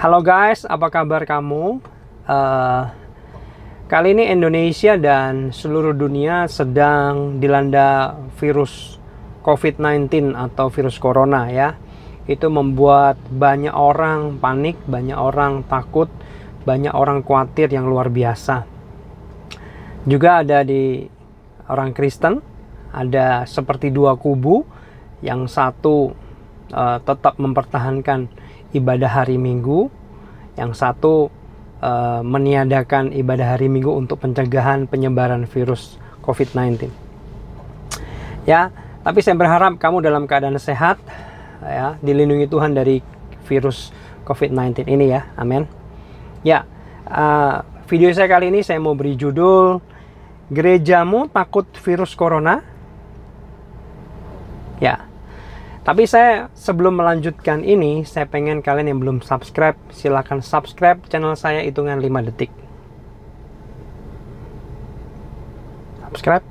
Halo guys, apa kabar kamu? Kali ini Indonesia dan seluruh dunia sedang dilanda virus COVID-19 atau virus corona ya. Itu membuat banyak orang panik, banyak orang takut, banyak orang khawatir yang luar biasa. Juga ada di orang Kristen, ada seperti dua kubu. Yang satu tetap mempertahankan ibadah hari Minggu, yang satu meniadakan ibadah hari Minggu untuk pencegahan penyebaran virus COVID-19. Ya, tapi saya berharap kamu dalam keadaan sehat, ya, dilindungi Tuhan dari virus COVID-19 ini ya, amin. Ya, video saya kali ini saya mau beri judul, gerejamu takut virus corona? Ya. Tapi saya sebelum melanjutkan ini, saya pengen kalian yang belum subscribe, silahkan subscribe channel saya hitungan 5 detik. Subscribe.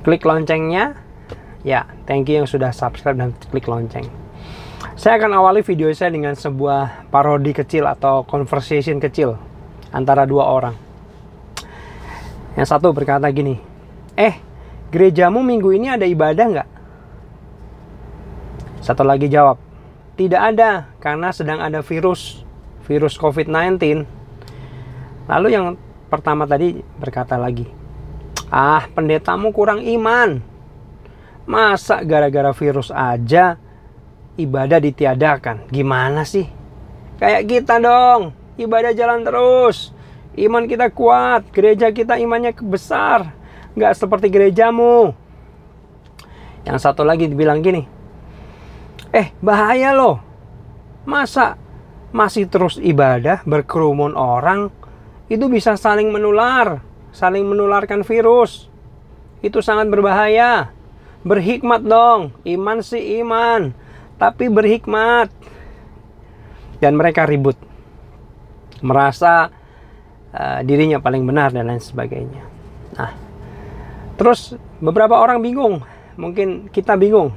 Klik loncengnya. Ya, thank you yang sudah subscribe dan klik lonceng. Saya akan awali video saya dengan sebuah parodi kecil atau conversation kecil antara dua orang. Yang satu berkata gini, gerejamu minggu ini ada ibadah nggak? Satu lagi jawab, tidak ada karena sedang ada virus COVID-19. Lalu yang pertama tadi berkata lagi, pendetamu kurang iman. Masa gara-gara virus aja ibadah ditiadakan? Gimana sih? Kayak kita dong, ibadah jalan terus. Iman kita kuat, gereja kita imannya besar. Nggak seperti gerejamu. Yang satu lagi dibilang gini, bahaya loh. Masa masih terus ibadah, berkerumun orang, itu bisa saling menular, saling menularkan virus. Itu sangat berbahaya. Berhikmat dong. Iman sih iman, tapi berhikmat. Dan mereka ribut. Merasa dirinya paling benar dan lain sebagainya. Nah, terus beberapa orang bingung. Mungkin kita bingung.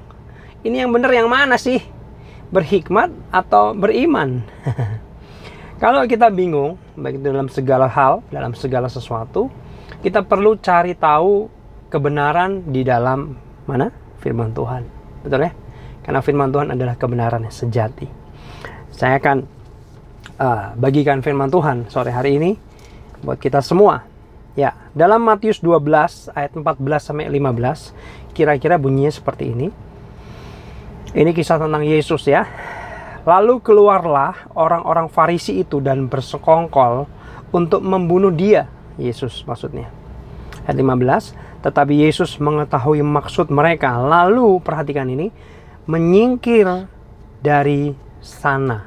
Ini yang benar yang mana sih? Berhikmat atau beriman? Kalau kita bingung, baik dalam segala hal, dalam segala sesuatu, kita perlu cari tahu kebenaran di dalam mana? Firman Tuhan. Betul ya? Karena firman Tuhan adalah kebenaran yang sejati. Saya akan bagikan firman Tuhan sore hari ini buat kita semua. Ya, dalam Matius 12 ayat 14 sampai 15, kira-kira bunyinya seperti ini. Ini kisah tentang Yesus ya. Lalu keluarlah orang-orang Farisi itu dan bersekongkol untuk membunuh dia. Yesus maksudnya. Ayat 15. Tetapi Yesus mengetahui maksud mereka. Lalu perhatikan ini. Menyingkir dari sana.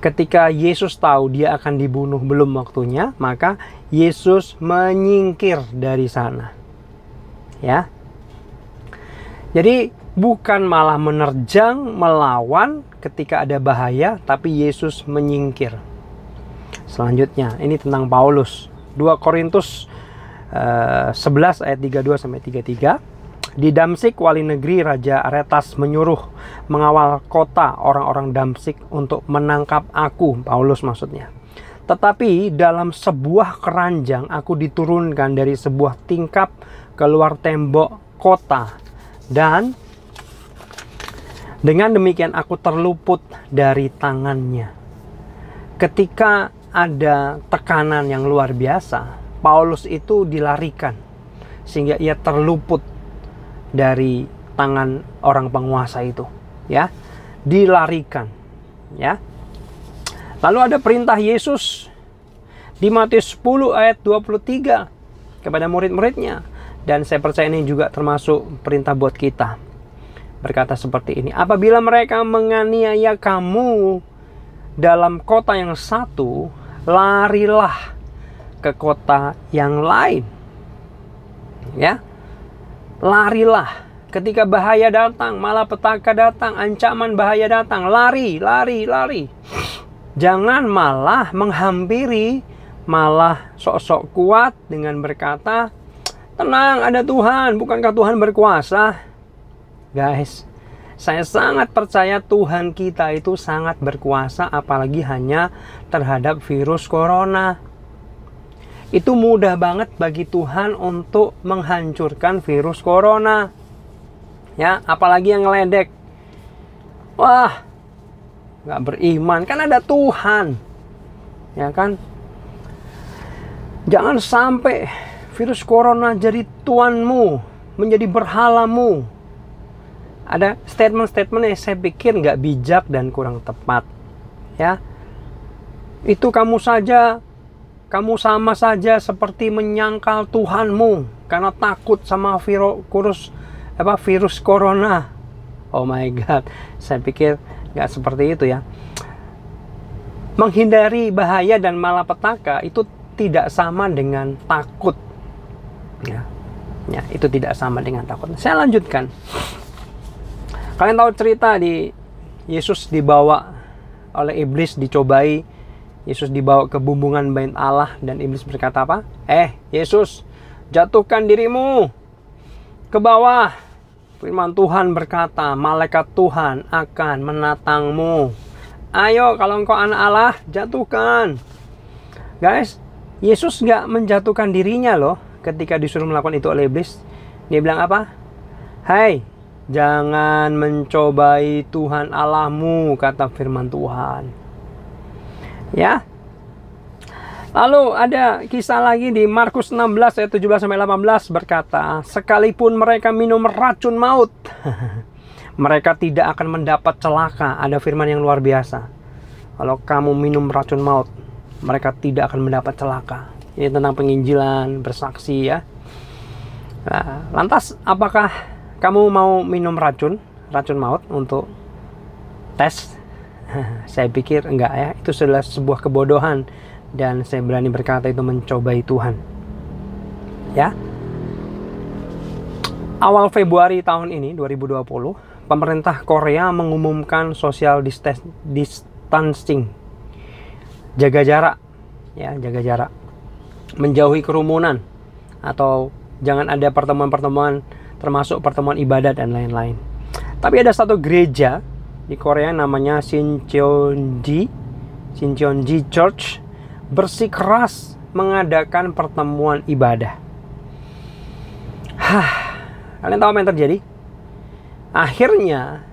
Ketika Yesus tahu dia akan dibunuh belum waktunya, maka Yesus menyingkir dari sana. Ya. Jadi bukan malah menerjang, melawan ketika ada bahaya, tapi Yesus menyingkir. Selanjutnya, ini tentang Paulus. 2 Korintus 11 ayat 32 sampai 33. Di Damsik, wali negeri Raja Aretas menyuruh mengawal kota orang-orang Damsik untuk menangkap aku, Paulus maksudnya. Tetapi dalam sebuah keranjang aku diturunkan dari sebuah tingkap keluar tembok kota. Dan dengan demikian aku terluput dari tangannya. Ketika ada tekanan yang luar biasa, Paulus itu dilarikan sehingga ia terluput dari tangan orang penguasa itu, ya. Dilarikan, ya. Lalu ada perintah Yesus di Matius 10 ayat 23 kepada murid-muridnya, dan saya percaya ini juga termasuk perintah buat kita. Berkata seperti ini, apabila mereka menganiaya kamu dalam kota yang satu, larilah ke kota yang lain. Ya, larilah. Ketika bahaya datang, malapetaka datang, ancaman bahaya datang, lari. Jangan malah menghampiri, malah sok-sok kuat dengan berkata, tenang, ada Tuhan, bukankah Tuhan berkuasa? Guys, Saya sangat percaya Tuhan kita itu sangat berkuasa, apalagi hanya terhadap virus corona. Itu mudah banget bagi Tuhan untuk menghancurkan virus corona. Ya, apalagi yang ngeledek. Wah, nggak beriman, kan ada Tuhan. Ya kan? Jangan sampai virus corona jadi tuanmu, menjadi berhalamu. Ada statement-statement yang saya pikir nggak bijak dan kurang tepat. Ya, itu kamu sama saja seperti menyangkal Tuhanmu karena takut sama virus corona. Oh my God, saya pikir nggak seperti itu ya. Menghindari bahaya dan malapetaka itu tidak sama dengan takut. Ya, itu tidak sama dengan takut. Saya lanjutkan. Kalian tahu cerita di Yesus dibawa oleh iblis, dicobai. Yesus dibawa ke bumbungan bait Allah dan iblis berkata apa? Yesus, jatuhkan dirimu ke bawah. Firman Tuhan berkata, malaikat Tuhan akan menatangmu. Ayo, kalau engkau anak Allah, jatuhkan. Guys, Yesus nggak menjatuhkan dirinya loh ketika disuruh melakukan itu oleh iblis. Dia bilang apa? Hai, jangan mencobai Tuhan Allahmu, kata firman Tuhan. Ya. Lalu ada kisah lagi di Markus 16 ayat 17-18 berkata, sekalipun mereka minum racun maut, mereka tidak akan mendapat celaka. Ada firman yang luar biasa. Kalau kamu minum racun maut, mereka tidak akan mendapat celaka. Ini tentang penginjilan, bersaksi ya. Nah, lantas apakah kamu mau minum racun maut untuk tes? Saya pikir enggak ya. Itu adalah sebuah kebodohan. Dan saya berani berkata itu mencobai Tuhan. Ya. Awal Februari tahun ini, 2020, pemerintah Korea mengumumkan social distancing. Jaga jarak. Ya, jaga jarak. Menjauhi kerumunan. Atau jangan ada pertemuan-pertemuan, termasuk pertemuan ibadah dan lain-lain. Tapi ada satu gereja di Korea namanya Shincheonji Church bersikeras mengadakan pertemuan ibadah. Kalian tahu apa yang terjadi? Akhirnya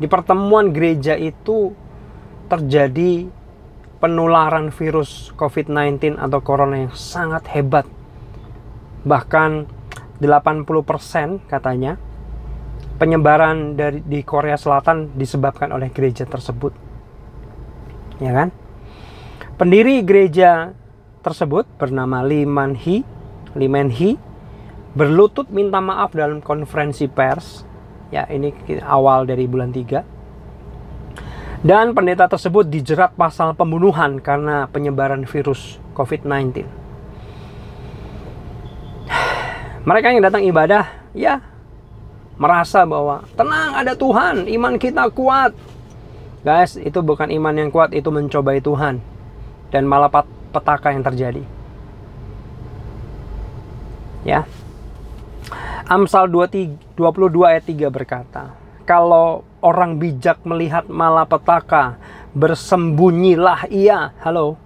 di pertemuan gereja itu terjadi penularan virus COVID-19 atau corona yang sangat hebat. Bahkan 80% katanya penyebaran di Korea Selatan disebabkan oleh gereja tersebut. Ya kan? Pendiri gereja tersebut bernama Lee Man-hee berlutut minta maaf dalam konferensi pers. Ya, ini awal dari bulan 3. Dan pendeta tersebut dijerat pasal pembunuhan karena penyebaran virus COVID-19. Mereka yang datang ibadah, ya, merasa bahwa tenang, ada Tuhan, iman kita kuat. Guys, itu bukan iman yang kuat, itu mencobai Tuhan. Dan malah petaka yang terjadi. Ya. Amsal 22 ayat 3 berkata, kalau orang bijak melihat malapetaka, bersembunyilah ia. Halo.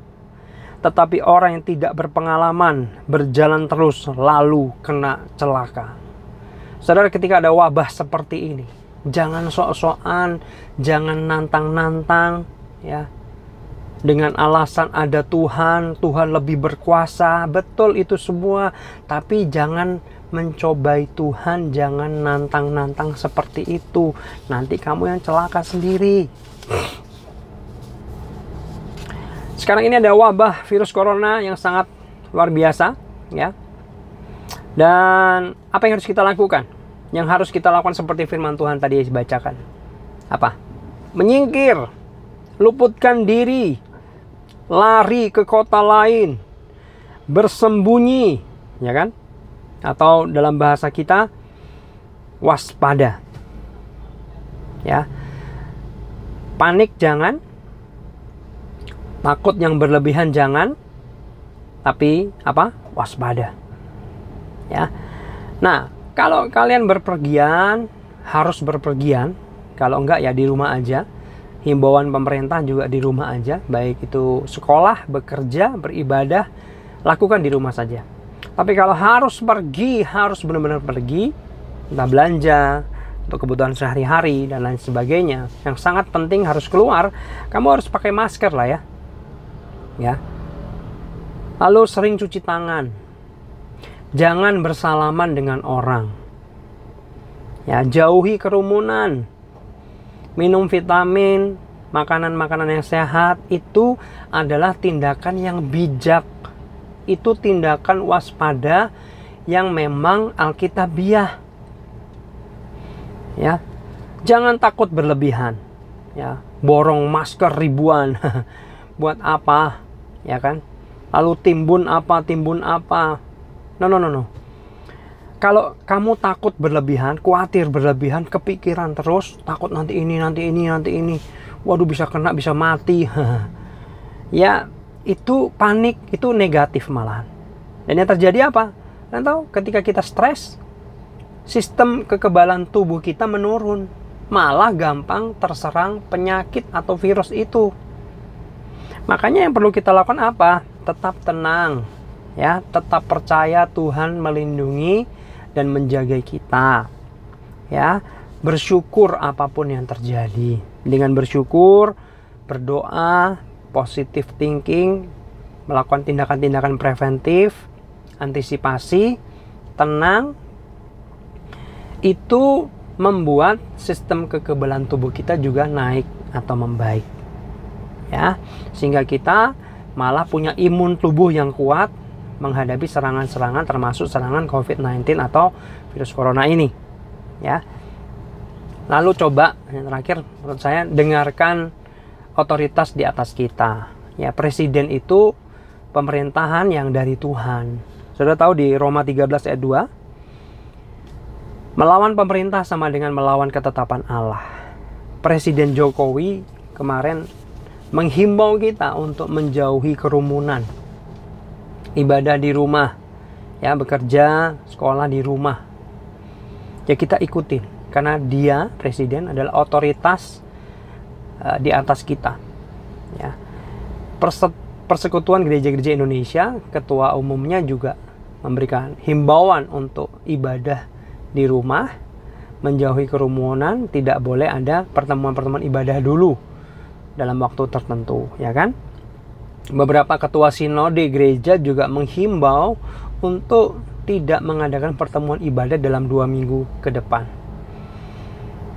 Tetapi orang yang tidak berpengalaman berjalan terus lalu kena celaka. Saudara, ketika ada wabah seperti ini, jangan sok-sokan, jangan nantang-nantang ya. Dengan alasan ada Tuhan lebih berkuasa. Betul itu semua, tapi jangan mencobai Tuhan, jangan nantang-nantang seperti itu. Nanti kamu yang celaka sendiri. Sekarang ini ada wabah virus corona yang sangat luar biasa, ya. Dan apa yang harus kita lakukan? Yang harus kita lakukan seperti firman Tuhan tadi dibacakan. Apa? Menyingkir, luputkan diri, lari ke kota lain, bersembunyi, ya kan? Atau dalam bahasa kita, waspada. Ya. Panik jangan, takut yang berlebihan jangan, tapi apa? Waspada. Ya. Nah, kalau kalian berpergian, harus berpergian, Kalau enggak ya di rumah aja. Himbauan pemerintah juga di rumah aja, baik itu sekolah, bekerja, beribadah, lakukan di rumah saja. Tapi kalau harus pergi, harus benar-benar pergi, entah belanja, untuk kebutuhan sehari-hari dan lain sebagainya, yang sangat penting harus keluar, kamu harus pakai masker lah ya. Ya. Lalu sering cuci tangan. Jangan bersalaman dengan orang. Ya, jauhi kerumunan. Minum vitamin, makanan-makanan yang sehat, itu adalah tindakan yang bijak. Itu tindakan waspada yang memang alkitabiah. Ya. Jangan takut berlebihan. Ya, borong masker ribuan. Buat apa? Ya kan? Lalu timbun apa? No. Kalau kamu takut berlebihan, khawatir berlebihan, kepikiran terus, takut nanti ini. Waduh, bisa kena, bisa mati. Ya, itu panik, itu negatif malahan. Dan yang terjadi apa? Kalian tahu, ketika kita stres, sistem kekebalan tubuh kita menurun. Malah gampang terserang penyakit atau virus itu. Makanya yang perlu kita lakukan apa? Tetap tenang. Ya, tetap percaya Tuhan melindungi dan menjaga kita. Ya, bersyukur apapun yang terjadi. Dengan bersyukur, berdoa, positive thinking, melakukan tindakan-tindakan preventif, antisipasi, tenang, itu membuat sistem kekebalan tubuh kita juga naik atau membaik. Ya, sehingga kita malah punya imun tubuh yang kuat menghadapi serangan-serangan, termasuk serangan COVID-19 atau virus corona ini. Ya. Lalu coba yang terakhir menurut saya, dengarkan otoritas di atas kita. Ya, presiden itu pemerintahan yang dari Tuhan. Sudah tahu di Roma 13 ayat 2, melawan pemerintah sama dengan melawan ketetapan Allah. Presiden Jokowi kemarin menghimbau kita untuk menjauhi kerumunan. Ibadah di rumah, ya, bekerja, sekolah di rumah. Ya, kita ikutin karena dia presiden adalah otoritas di atas kita. Ya. Persekutuan Gereja-Gereja Indonesia, ketua umumnya juga memberikan himbauan untuk ibadah di rumah, menjauhi kerumunan, tidak boleh ada pertemuan-pertemuan ibadah dulu dalam waktu tertentu, ya kan? Beberapa ketua sinode gereja juga menghimbau untuk tidak mengadakan pertemuan ibadah dalam 2 minggu ke depan.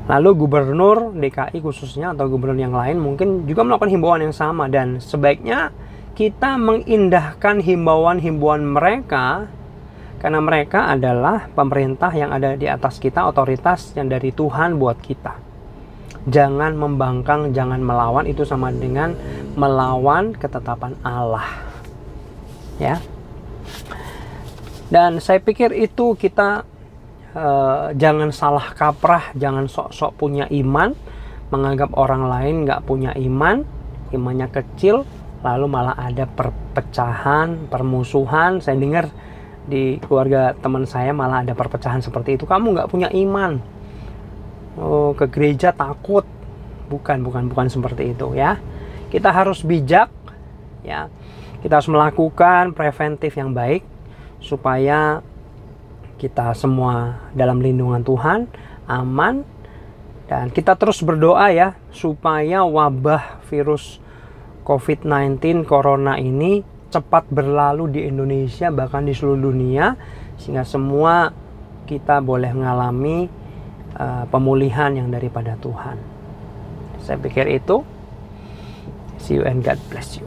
Lalu gubernur DKI khususnya atau gubernur yang lain mungkin juga melakukan himbauan yang sama, dan sebaiknya kita mengindahkan himbauan-himbauan mereka karena mereka adalah pemerintah yang ada di atas kita, otoritas yang dari Tuhan buat kita. Jangan membangkang, jangan melawan, itu sama dengan melawan ketetapan Allah. Ya. Dan saya pikir itu kita jangan salah kaprah, jangan sok-sok punya iman, menganggap orang lain nggak punya iman, imannya kecil, lalu malah ada perpecahan, permusuhan. Saya dengar di keluarga teman saya malah ada perpecahan seperti itu. Kamu nggak punya iman. Oh, ke gereja takut. Bukan seperti itu ya. Kita harus bijak ya. Kita harus melakukan preventif yang baik supaya kita semua dalam lindungan Tuhan, aman, dan kita terus berdoa ya supaya wabah virus COVID-19 corona ini cepat berlalu di Indonesia, bahkan di seluruh dunia, sehingga semua kita boleh mengalami pemulihan yang daripada Tuhan. Saya pikir itu. See you and God bless you.